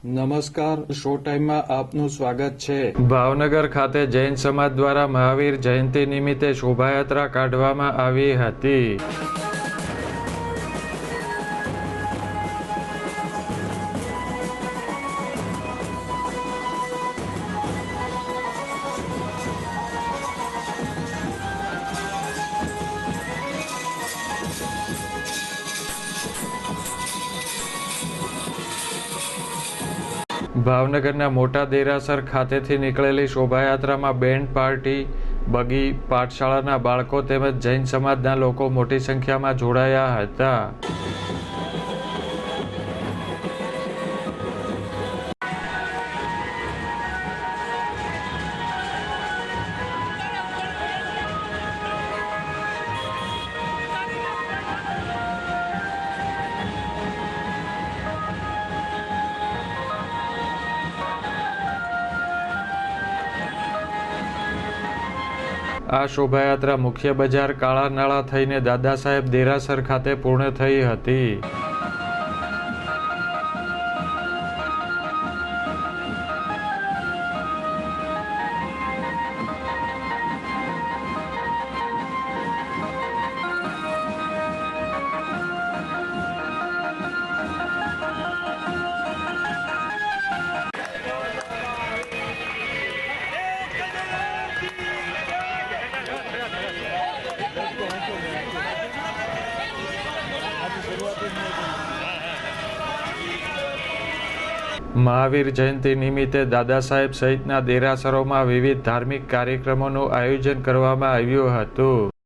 નમસ્કાર, શો ટાઈમમાં આપનું સ્વાગત છે। ભાવનગર ખાતે જૈન સમાજ દ્વારા મહાવીર જયંતિ નિમિત્તે શોભાયાત્રા કાઢવામાં આવી હતી। ભાવનગરના મોટા દેરાસર ખાતેથી નીકળેલી શોભાયાત્રામાં બેન્ડ પાર્ટી, બગી, પાઠશાળાના બાળકો તેમજ જૈન સમાજના લોકો મોટી સંખ્યામાં જોડાયા હતા। આ શોભાયાત્રા મુખ્ય બજાર કાળા નાળા થઈને દાદા સાહેબ દેરાસર ખાતે પૂર્ણ થઈ હતી। મહાવીર જયંતિ નિમિત્તે દાદા સાહેબ સહિતના દેરાસરોમાં વિવિધ ધાર્મિક કાર્યક્રમોનું આયોજન કરવામાં આવ્યું હતું।